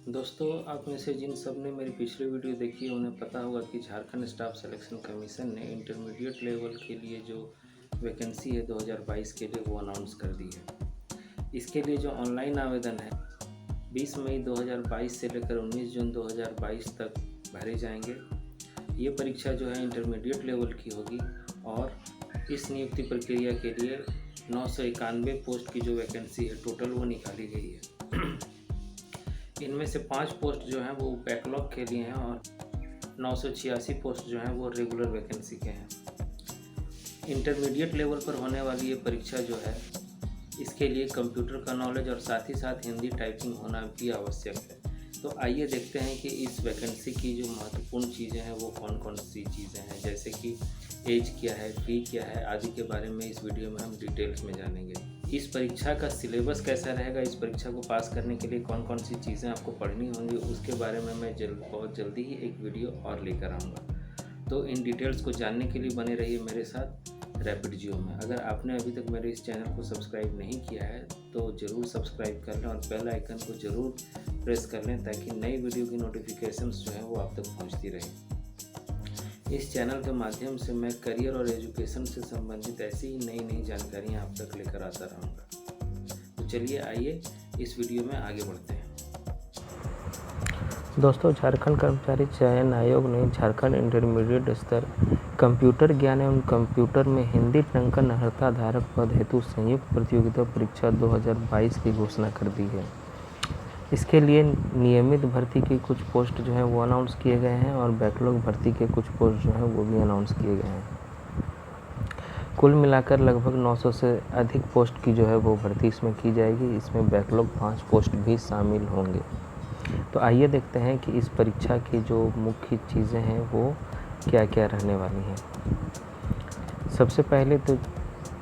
दोस्तों, आप में से जिन सब ने मेरी पिछली वीडियो देखी है उन्हें पता होगा कि झारखंड स्टाफ सिलेक्शन कमीशन ने इंटरमीडिएट लेवल के लिए जो वैकेंसी है 2022 के लिए वो अनाउंस कर दी है। इसके लिए जो ऑनलाइन आवेदन है 20 मई 2022 से लेकर 19 जून 2022 तक भरे जाएंगे। ये परीक्षा जो है इंटरमीडिएट लेवल की होगी और इस नियुक्ति प्रक्रिया के लिए 991 पोस्ट की जो वैकेंसी है टोटल वो निकाली गई है। इनमें से 5 पोस्ट जो हैं वो बैकलॉग के लिए हैं और 986 पोस्ट जो हैं वो रेगुलर वैकेंसी के हैं। इंटरमीडिएट लेवल पर होने वाली ये परीक्षा जो है इसके लिए कंप्यूटर का नॉलेज और साथ ही साथ हिंदी टाइपिंग होना भी आवश्यक है। तो आइए देखते हैं कि इस वैकेंसी की जो महत्वपूर्ण चीज़ें हैं वो कौन कौन सी चीज़ें हैं, जैसे कि एज क्या है, फ़ी क्या है आदि के बारे में इस वीडियो में हम डिटेल्स में जानेंगे। इस परीक्षा का सिलेबस कैसा रहेगा, इस परीक्षा को पास करने के लिए कौन कौन सी चीज़ें आपको पढ़नी होंगी, उसके बारे में मैं बहुत जल्दी ही एक वीडियो और लेकर आऊँगा। तो इन डिटेल्स को जानने के लिए बने रहिए मेरे साथ रैपिड जियो में। अगर आपने अभी तक मेरे इस चैनल को सब्सक्राइब नहीं किया है तो ज़रूर सब्सक्राइब कर लें और बेल आइकन को ज़रूर प्रेस कर लें ताकि नई वीडियो की नोटिफिकेशंस जो है वो आप तक पहुंचती रहे। इस चैनल के माध्यम से मैं करियर और एजुकेशन से संबंधित ऐसी ही नई जानकारियाँ आप तक लेकर आता रहूँगा। तो चलिए आइए इस वीडियो में आगे बढ़ते हैं। दोस्तों, झारखंड कर्मचारी चयन आयोग ने झारखंड इंटरमीडिएट स्तर कंप्यूटर ज्ञान एवं कंप्यूटर में हिंदी टंकन अर्हता धारक पद हेतु संयुक्त प्रतियोगिता परीक्षा 2022 की घोषणा कर दी है। इसके लिए नियमित भर्ती की कुछ पोस्ट जो हैं वो अनाउंस किए गए हैं और बैकलॉग भर्ती के कुछ पोस्ट जो हैं वो भी अनाउंस किए गए हैं। कुल मिलाकर लगभग 900 से अधिक पोस्ट की जो है वो भर्ती इसमें की जाएगी। इसमें बैकलॉग 5 पोस्ट भी शामिल होंगे। तो आइए देखते हैं कि इस परीक्षा की जो मुख्य चीज़ें हैं वो क्या क्या रहने वाली हैं। सबसे पहले तो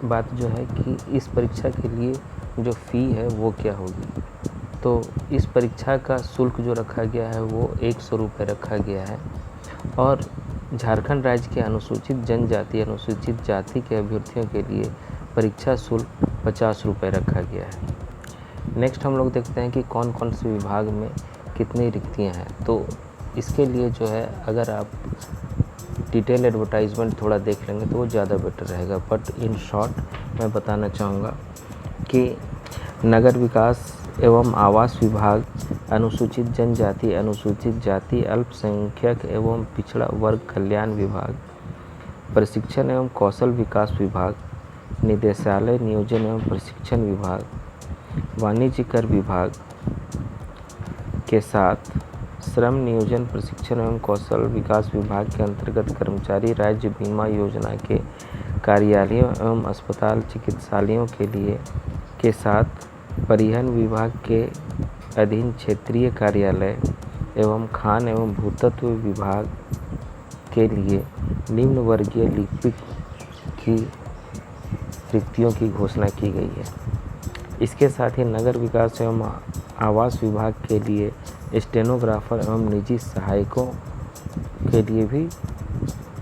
बात जो है कि इस परीक्षा के लिए जो फ़ी है वो क्या होगी। तो इस परीक्षा का शुल्क जो रखा गया है वो 100 रुपये रखा गया है और झारखंड राज्य के अनुसूचित जनजाति अनुसूचित जाति के अभ्यर्थियों के लिए परीक्षा शुल्क 50 रुपये रखा गया है। नेक्स्ट हम लोग देखते हैं कि कौन कौन से विभाग में कितनी रिक्तियां हैं। तो इसके लिए जो है अगर आप डिटेल एडवर्टाइजमेंट थोड़ा देख लेंगे तो वो ज़्यादा बेटर रहेगा, बट इन शॉर्ट मैं बताना चाहूँगा कि नगर विकास एवं आवास विभाग, अनुसूचित जनजाति अनुसूचित जाति अल्पसंख्यक एवं पिछड़ा वर्ग कल्याण विभाग, प्रशिक्षण एवं कौशल विकास विभाग, निदेशालय नियोजन एवं प्रशिक्षण विभाग, वाणिज्य कर विभाग के साथ श्रम नियोजन प्रशिक्षण एवं कौशल विकास विभाग के अंतर्गत कर्मचारी राज्य बीमा योजना के कार्यालयों एवं अस्पताल चिकित्सालयों के लिए के साथ परिवहन विभाग के अधीन क्षेत्रीय कार्यालय एवं खान एवं भूतत्व विभाग के लिए निम्न वर्गीय लिपिक की रिक्तियों की घोषणा की गई है। इसके साथ ही नगर विकास एवं आवास विभाग के लिए स्टेनोग्राफर एवं निजी सहायकों के लिए भी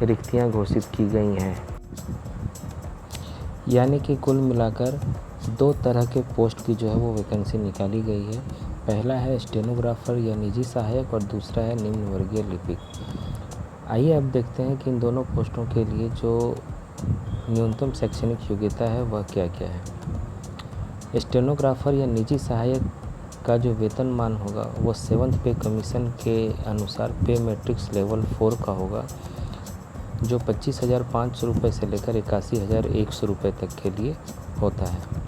रिक्तियां घोषित की गई हैं। यानी कि कुल मिलाकर 2 तरह के पोस्ट की जो है वो वैकेंसी निकाली गई है। पहला है स्टेनोग्राफर या निजी सहायक और दूसरा है निम्न वर्गीय लिपिक। आइए अब देखते हैं कि इन दोनों पोस्टों के लिए जो न्यूनतम शैक्षणिक योग्यता है वह क्या क्या है। स्टेनोग्राफर या निजी सहायक का जो वेतनमान होगा वो 7th पे कमीशन के अनुसार पे मैट्रिक्स लेवल 4 का होगा, जो 25,500 रुपये से लेकर 81,100 रुपये तक के लिए होता है।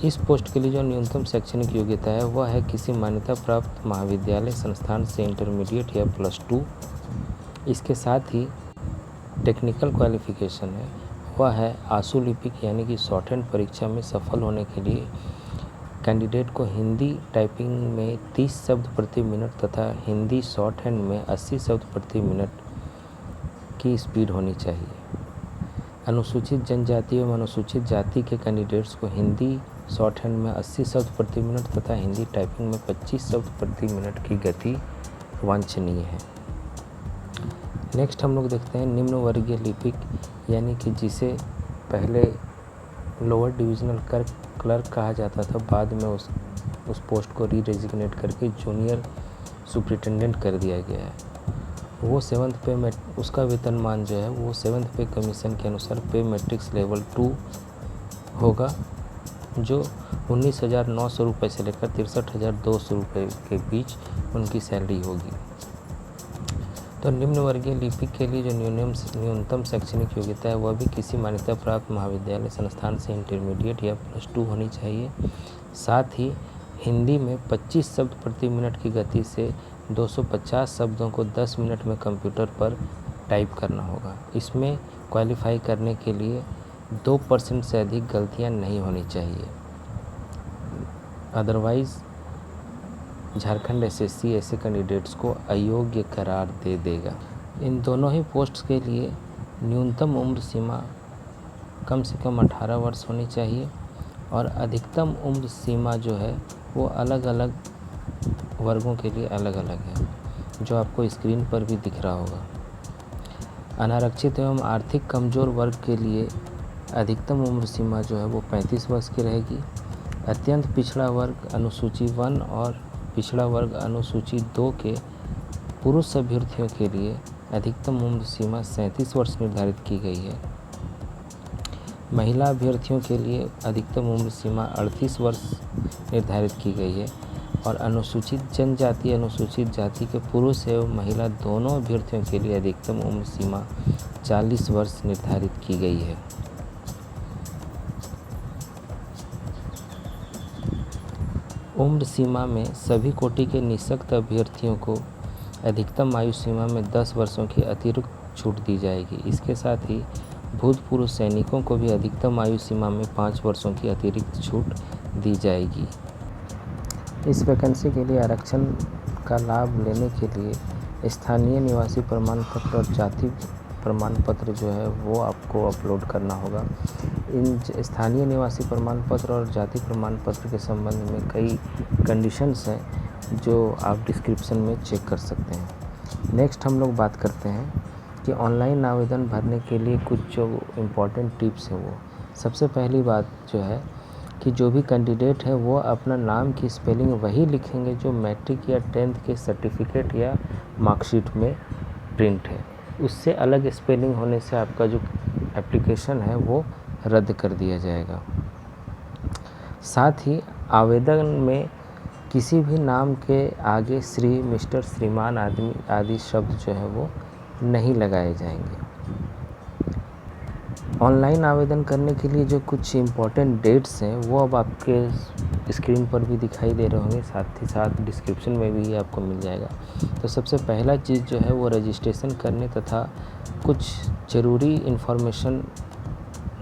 इस पोस्ट के लिए जो न्यूनतम शैक्षणिक योग्यता है वह है किसी मान्यता प्राप्त महाविद्यालय संस्थान से इंटरमीडिएट या +2। इसके साथ ही टेक्निकल क्वालिफिकेशन है वह है आशु लिपिक, यानी कि शॉर्ट हैंड परीक्षा में सफल होने के लिए कैंडिडेट को हिंदी टाइपिंग में 30 शब्द प्रति मिनट तथा हिंदी शॉर्ट हैंड में 80 शब्द प्रति मिनट की स्पीड होनी चाहिए। अनुसूचित जनजाति एवं अनुसूचित जाति के कैंडिडेट्स को हिंदी शॉर्ट हैंड में 80 शब्द प्रति मिनट तथा हिंदी टाइपिंग में 25 शब्द प्रति मिनट की गति वांछनीय है। नेक्स्ट हम लोग देखते हैं निम्न वर्गीय लिपिक, यानी कि जिसे पहले लोअर डिविजनल क्लर्क कहा जाता था, बाद में उस पोस्ट को री-रेजिग्नेट करके जूनियर सुपरिटेंडेंट कर दिया गया है। वो 7th पे उसका वेतनमान जो है वो 7th पे कमीशन के अनुसार पे मैट्रिक्स लेवल 2 होगा, जो 19,900 रुपये से लेकर 63,200 रुपये के बीच उनकी सैलरी होगी। तो निम्न वर्गीय लिपिक के लिए जो न्यूनतम शैक्षणिक योग्यता है वह भी किसी मान्यता प्राप्त महाविद्यालय संस्थान से इंटरमीडिएट या +2 होनी चाहिए। साथ ही हिंदी में 25 शब्द प्रति मिनट की गति से 250 शब्दों को 10 मिनट में कंप्यूटर पर टाइप करना होगा। इसमें क्वालिफाई करने के लिए 2% से अधिक गलतियां नहीं होनी चाहिए, अदरवाइज़ झारखंड एसएससी ऐसे कैंडिडेट्स को अयोग्य करार दे देगा। इन दोनों ही पोस्ट्स के लिए न्यूनतम उम्र सीमा कम से कम 18 वर्ष होनी चाहिए और अधिकतम उम्र सीमा जो है वो अलग अलग वर्गों के लिए अलग अलग है, जो आपको स्क्रीन पर भी दिख रहा होगा। अनारक्षित एवं आर्थिक कमज़ोर वर्ग के लिए अधिकतम उम्र सीमा जो है वो 35 वर्ष की रहेगी। अत्यंत पिछड़ा वर्ग अनुसूची 1 और पिछड़ा वर्ग अनुसूची 2 के पुरुष अभ्यर्थियों के लिए अधिकतम उम्र सीमा 37 वर्ष निर्धारित की गई है। महिला अभ्यर्थियों के लिए अधिकतम उम्र सीमा 38 वर्ष निर्धारित की गई है और अनुसूचित जनजाति अनुसूचित जाति के पुरुष एवं महिला दोनों अभ्यर्थियों के लिए अधिकतम उम्र सीमा 40 वर्ष निर्धारित की गई है। उम्र सीमा में सभी कोटि के निःशक्त अभ्यर्थियों को अधिकतम आयु सीमा में 10 वर्षों की अतिरिक्त छूट दी जाएगी। इसके साथ ही भूतपूर्व सैनिकों को भी अधिकतम आयु सीमा में 5 वर्षों की अतिरिक्त छूट दी जाएगी। इस वैकेंसी के लिए आरक्षण का लाभ लेने के लिए स्थानीय निवासी प्रमाण पत्र और जाति प्रमाण पत्र जो है वो आपको अपलोड करना होगा। इन स्थानीय निवासी प्रमाण पत्र और जाति प्रमाण पत्र के संबंध में कई कंडीशंस हैं जो आप डिस्क्रिप्शन में चेक कर सकते हैं। नेक्स्ट हम लोग बात करते हैं कि ऑनलाइन आवेदन भरने के लिए कुछ जो इम्पोर्टेंट टिप्स हैं वो। सबसे पहली बात जो है कि जो भी कैंडिडेट है वो अपना नाम की स्पेलिंग वही लिखेंगे जो मैट्रिक या 10th के सर्टिफिकेट या मार्कशीट में प्रिंट है। उससे अलग स्पेलिंग होने से आपका जो एप्लीकेशन है वो रद्द कर दिया जाएगा। साथ ही आवेदन में किसी भी नाम के आगे श्री, मिस्टर, श्रीमान आदि शब्द जो है वो नहीं लगाए जाएंगे। ऑनलाइन आवेदन करने के लिए जो कुछ इम्पोर्टेंट डेट्स हैं वो अब आपके स्क्रीन पर भी दिखाई दे रहे होंगे, साथ ही साथ डिस्क्रिप्शन में भी आपको मिल जाएगा। तो सबसे पहला चीज़ जो है वो रजिस्ट्रेशन करने तथा कुछ ज़रूरी इन्फॉर्मेशन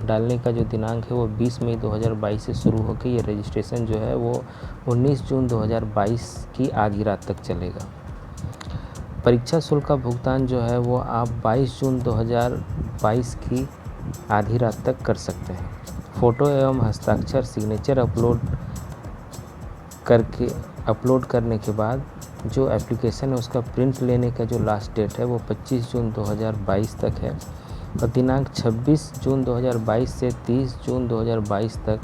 डालने का जो दिनांक है वो 20 मई 2022 से शुरू होकर ये रजिस्ट्रेशन जो है वो 19 जून 2022 की आधी रात तक चलेगा। परीक्षा शुल्क का भुगतान जो है वो आप 22 जून 2022 की आधी रात तक कर सकते हैं। फ़ोटो एवं हस्ताक्षर सिग्नेचर अपलोड करने के बाद जो एप्लीकेशन है उसका प्रिंट लेने का जो लास्ट डेट है वो 25 जून 2022 तक है और दिनांक 26 जून 2022 से 30 जून 2022 तक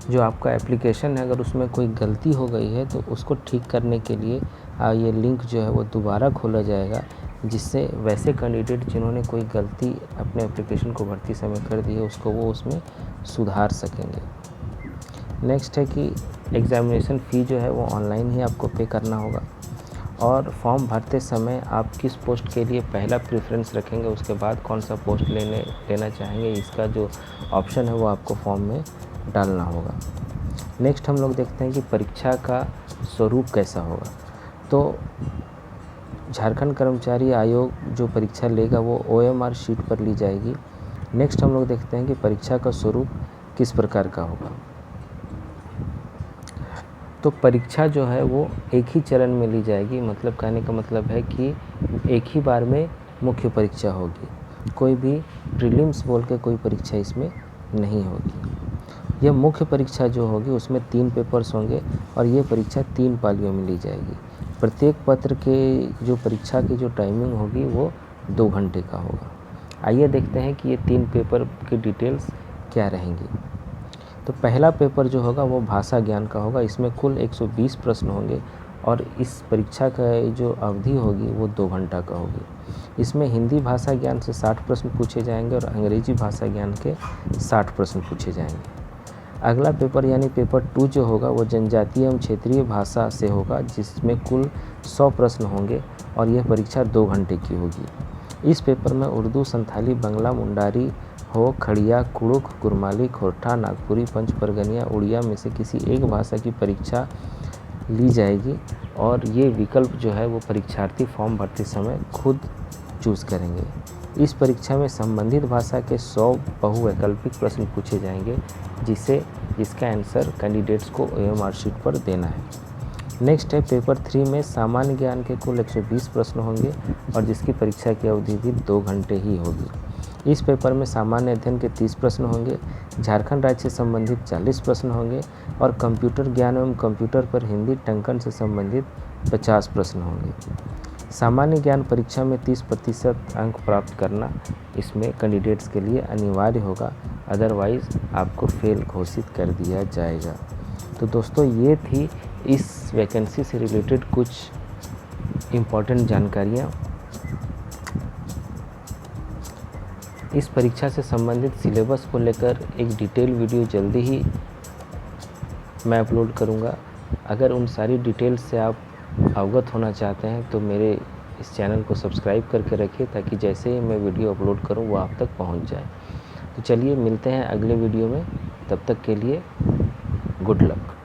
जो आपका एप्लीकेशन है अगर उसमें कोई गलती हो गई है तो उसको ठीक करने के लिए ये लिंक जो है वो दोबारा खोला जाएगा, जिससे वैसे कैंडिडेट जिन्होंने कोई गलती अपने एप्लीकेशन को भरती समय कर दी है उसको वो उसमें सुधार सकेंगे। नेक्स्ट है कि एग्ज़ामिनेशन फ़ी जो है वो ऑनलाइन ही आपको पे करना होगा और फॉर्म भरते समय आप किस पोस्ट के लिए पहला प्रेफरेंस रखेंगे, उसके बाद कौन सा पोस्ट लेना चाहेंगे, इसका जो ऑप्शन है वो आपको फॉर्म में डालना होगा। नेक्स्ट हम लोग देखते हैं कि परीक्षा का स्वरूप कैसा होगा। तो झारखंड कर्मचारी आयोग जो परीक्षा लेगा वो OMR शीट पर ली जाएगी। नेक्स्ट हम लोग देखते हैं कि परीक्षा का स्वरूप किस प्रकार का होगा। तो परीक्षा जो है वो एक ही चरण में ली जाएगी, मतलब कहने का मतलब है कि एक ही बार में मुख्य परीक्षा होगी, कोई भी प्रीलिम्स बोल के कोई परीक्षा इसमें नहीं होगी। यह मुख्य परीक्षा जो होगी उसमें 3 पेपर्स होंगे और ये परीक्षा 3 पालियों में ली जाएगी। प्रत्येक पत्र के जो परीक्षा की जो टाइमिंग होगी वो 2 घंटे का होगा। आइए देखते हैं कि ये 3 पेपर की डिटेल्स क्या रहेंगी। तो पहला पेपर जो होगा वो भाषा ज्ञान का होगा। इसमें कुल 120 प्रश्न होंगे और इस परीक्षा का जो अवधि होगी वो 2 घंटा का होगी। इसमें हिंदी भाषा ज्ञान से 60 प्रश्न पूछे जाएंगे और अंग्रेजी भाषा ज्ञान के 60 प्रश्न पूछे जाएंगे। अगला पेपर यानी पेपर 2 जो होगा वो जनजातीय एवं क्षेत्रीय भाषा से होगा, जिसमें कुल 100 प्रश्न होंगे और यह परीक्षा 2 घंटे की होगी। इस पेपर में उर्दू, संथाली, बंगला, मुंडारी, हो, खड़िया, कुड़ुख, कुरमाली, खोरठा, नागपुरी, पंच परगनिया, उड़िया में से किसी एक भाषा की परीक्षा ली जाएगी और ये विकल्प जो है वो परीक्षार्थी फॉर्म भरते समय खुद चूज़ करेंगे। इस परीक्षा में संबंधित भाषा के 100 बहुवैकल्पिक प्रश्न पूछे जाएंगे, जिसका आंसर कैंडिडेट्स को OMR शीट पर देना है। नेक्स्ट है पेपर 3 में सामान्य ज्ञान के कुल 120 प्रश्न होंगे और जिसकी परीक्षा की अवधि भी 2 घंटे ही होगी। इस पेपर में सामान्य अध्ययन के 30 प्रश्न होंगे, झारखंड राज्य से संबंधित 40 प्रश्न होंगे और कंप्यूटर ज्ञान एवं कंप्यूटर पर हिंदी टंकन से संबंधित 50 प्रश्न होंगे। सामान्य ज्ञान परीक्षा में 30% अंक प्राप्त करना इसमें कैंडिडेट्स के लिए अनिवार्य होगा, अदरवाइज़ आपको फेल घोषित कर दिया जाएगा। तो दोस्तों ये थी इस वैकेंसी से रिलेटेड कुछ इम्पॉर्टेंट जानकारियाँ। इस परीक्षा से संबंधित सिलेबस को लेकर एक डिटेल वीडियो जल्दी ही मैं अपलोड करूँगा। अगर उन सारी डिटेल्स से आप अवगत होना चाहते हैं तो मेरे इस चैनल को सब्सक्राइब करके रखिए, ताकि जैसे ही मैं वीडियो अपलोड करूँ वो आप तक पहुँच जाए। तो चलिए मिलते हैं अगले वीडियो में, तब तक के लिए गुड लक।